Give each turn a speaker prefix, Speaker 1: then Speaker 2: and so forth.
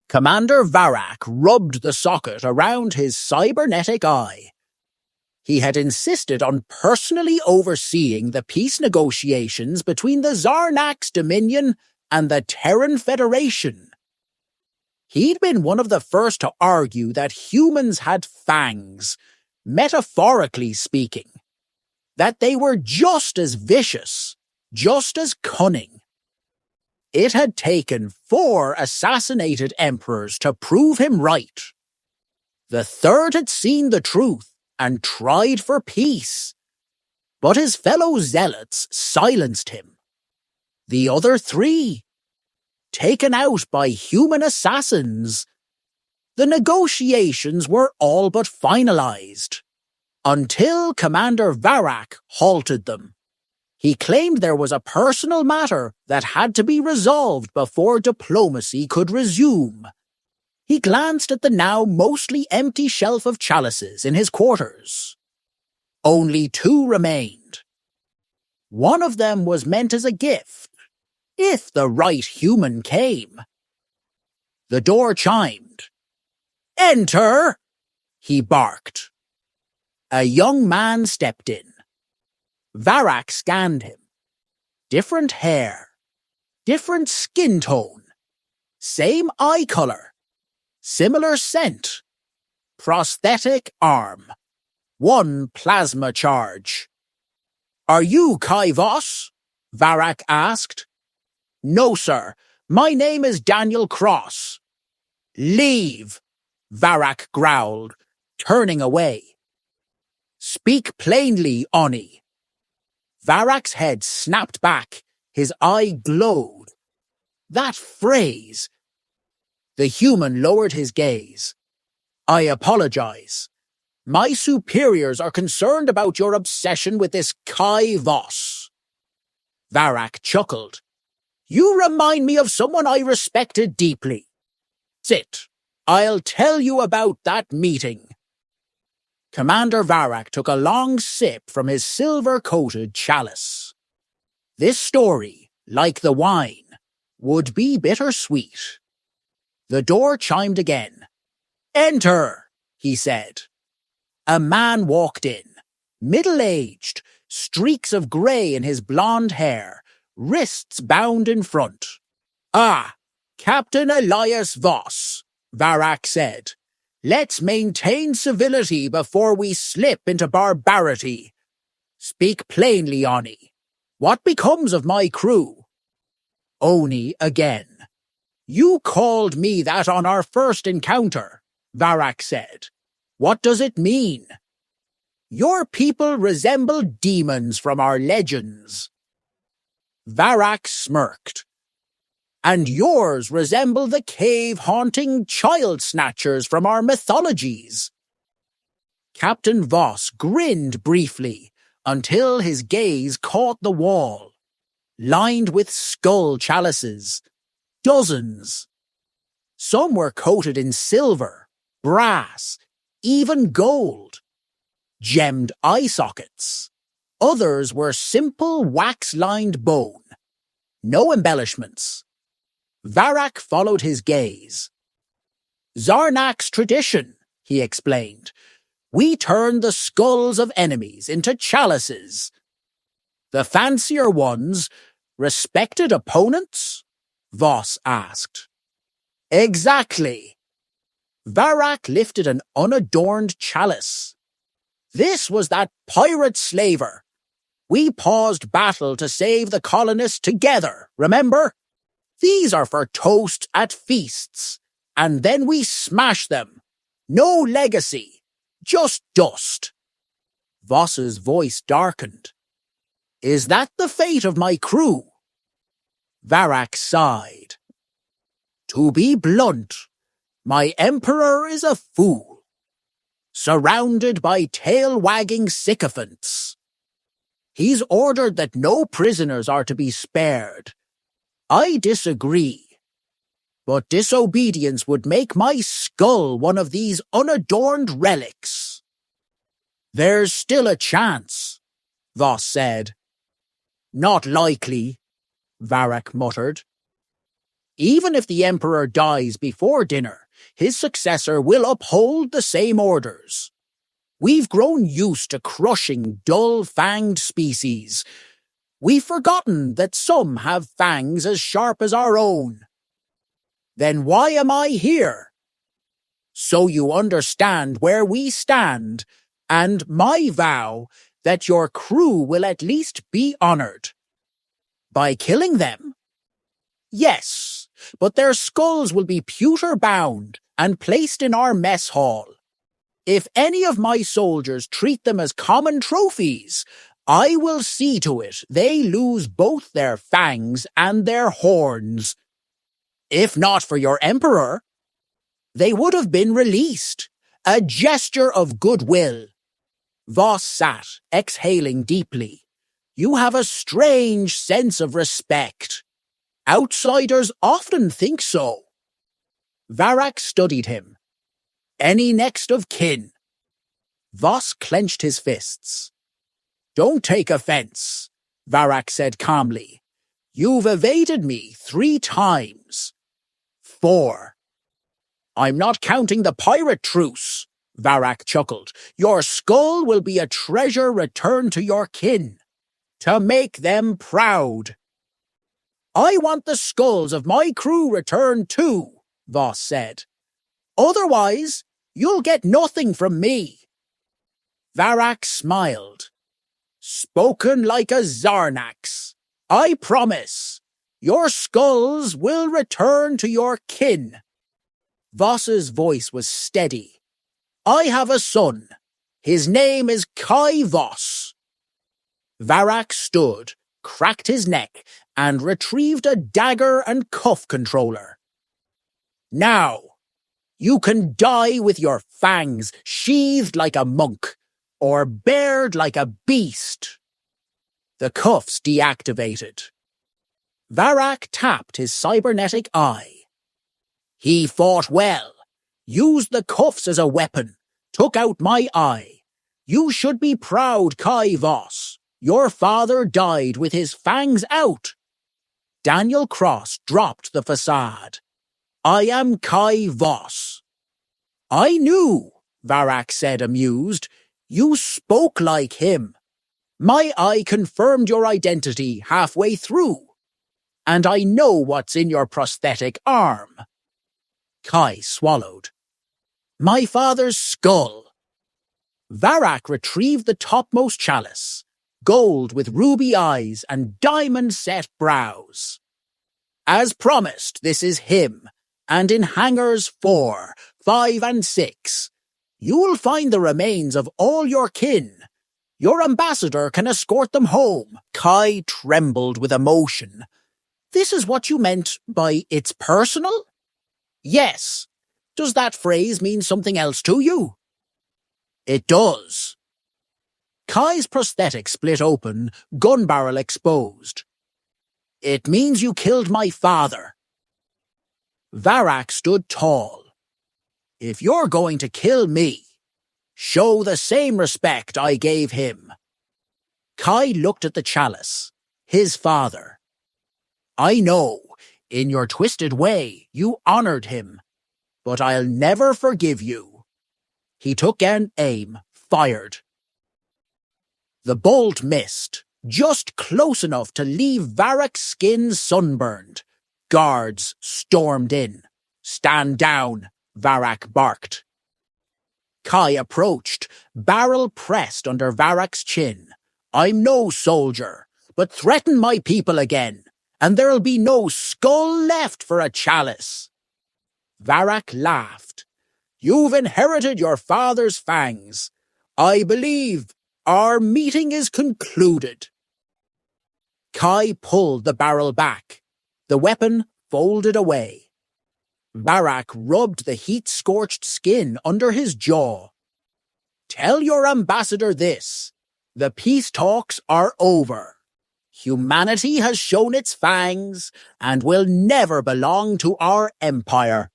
Speaker 1: Commander Varak rubbed the socket around his cybernetic eye. He had insisted on personally overseeing the peace negotiations between the Zarnax Dominion and the Terran Federation. He'd been one of the first to argue that humans had fangs, metaphorically speaking, that they were just as vicious, just as cunning. It had taken 4 assassinated emperors to prove him right. The third had seen the truth and tried for peace, but his fellow zealots silenced him. The other 3, taken out by human assassins. The negotiations were all but finalized, until Commander Varak halted them. He claimed there was a personal matter that had to be resolved before diplomacy could resume. He glanced at the now mostly empty shelf of chalices in his quarters. Only 2 remained. One of them was meant as a gift, if the right human came. The door chimed. "Enter!" he barked. A young man stepped in. Varak scanned him. Different hair, different skin tone, same eye color, similar scent, prosthetic arm, 1 plasma charge. "Are you Kai Voss?" Varak asked. "No, sir. My name is Daniel Cross." "Leave," Varak growled, turning away. "Speak plainly, Oni." Varak's head snapped back, his eye glowed. That phrase! The human lowered his gaze. "I apologize. My superiors are concerned about your obsession with this Kai Voss." Varak chuckled. "You remind me of someone I respected deeply. Sit. I'll tell you about that meeting." Commander Varak took a long sip from his silver-coated chalice. This story, like the wine, would be bittersweet. The door chimed again. "Enter," he said. A man walked in, middle-aged, streaks of grey in his blonde hair, wrists bound in front. "Ah, Captain Elias Voss," Varak said. "Let's maintain civility before we slip into barbarity. Speak plainly, Oni. What becomes of my crew?" "Oni again. You called me that on our first encounter," Varak said. "What does it mean?" "Your people resemble demons from our legends." Varak smirked. "And yours resemble the cave-haunting child-snatchers from our mythologies." Captain Voss grinned briefly until his gaze caught the wall, lined with skull chalices. Dozens. Some were coated in silver, brass, even gold. Gemmed eye sockets. Others were simple wax-lined bone. No embellishments. Varak followed his gaze. "Zarnax tradition," he explained. "We turn the skulls of enemies into chalices. The fancier ones, respected opponents?" Voss asked. "Exactly." Varak lifted an unadorned chalice. "This was that pirate slaver. We paused battle to save the colonists together, remember? These are for toast at feasts, and then we smash them. No legacy, just dust." Voss's voice darkened. "Is that the fate of my crew?" Varak sighed. "To be blunt, my emperor is a fool, surrounded by tail-wagging sycophants. He's ordered that no prisoners are to be spared. I disagree, but disobedience would make my skull one of these unadorned relics." "There's still a chance," Voss said. "Not likely," Varak muttered. Even if the Emperor dies before dinner, his successor will uphold the same orders. We've grown used to crushing dull-fanged species. We've forgotten that some have fangs as sharp as our own. Then why am I here? So you understand where we stand, and my vow that your crew will at least be honored. By killing them? Yes, but their skulls will be pewter-bound and placed in our mess hall. If any of my soldiers treat them as common trophies, I will see to it they lose both their fangs and their horns. If not for your emperor, they would have been released, a gesture of goodwill. Voss sat, exhaling deeply. You have a strange sense of respect. Outsiders often think so. Varak studied him. Any next of kin? Voss clenched his fists. Don't take offense, Varak said calmly. You've evaded me 3 times. 4. I'm not counting the pirate truce, Varak chuckled. Your skull will be a treasure returned to your kin, to make them proud. I want the skulls of my crew returned too, Voss said. Otherwise, you'll get nothing from me. Varak smiled. Spoken like a Zarnax. I promise. Your skulls will return to your kin. Voss's voice was steady. I have a son. His name is Kai Voss. Varak stood, cracked his neck, and retrieved a dagger and cuff controller. Now, you can die with your fangs sheathed like a monk, or bared like a beast. The cuffs deactivated. Varak tapped his cybernetic eye. He fought well, used the cuffs as a weapon, took out my eye. You should be proud, Kai Voss. Your father died with his fangs out. Daniel Cross dropped the facade. I am Kai Voss. I knew, Varak said, amused. You spoke like him. My eye confirmed your identity halfway through. And I know what's in your prosthetic arm. Kai swallowed. My father's skull. Varak retrieved the topmost chalice, gold with ruby eyes and diamond-set brows. As promised, this is him, and in hangars 4, 5, and 6, you'll find the remains of all your kin. Your ambassador can escort them home. Kai trembled with emotion. This is what you meant by it's personal? Yes. Does that phrase mean something else to you? It does. Kai's prosthetic split open, gun barrel exposed. It means you killed my father. Varak stood tall. If you're going to kill me, show the same respect I gave him. Kai looked at the chalice, his father. I know, in your twisted way, you honored him, but I'll never forgive you. He took an aim, fired. The bolt missed, just close enough to leave Varak's skin sunburned. Guards stormed in. Stand down, Varak barked. Kai approached, barrel pressed under Varak's chin. I'm no soldier, but threaten my people again, and there'll be no skull left for a chalice. Varak laughed. You've inherited your father's fangs. I believe our meeting is concluded. Kai pulled the barrel back. The weapon folded away. Varak rubbed the heat-scorched skin under his jaw. Tell your ambassador this. The peace talks are over. Humanity has shown its fangs and will never belong to our empire.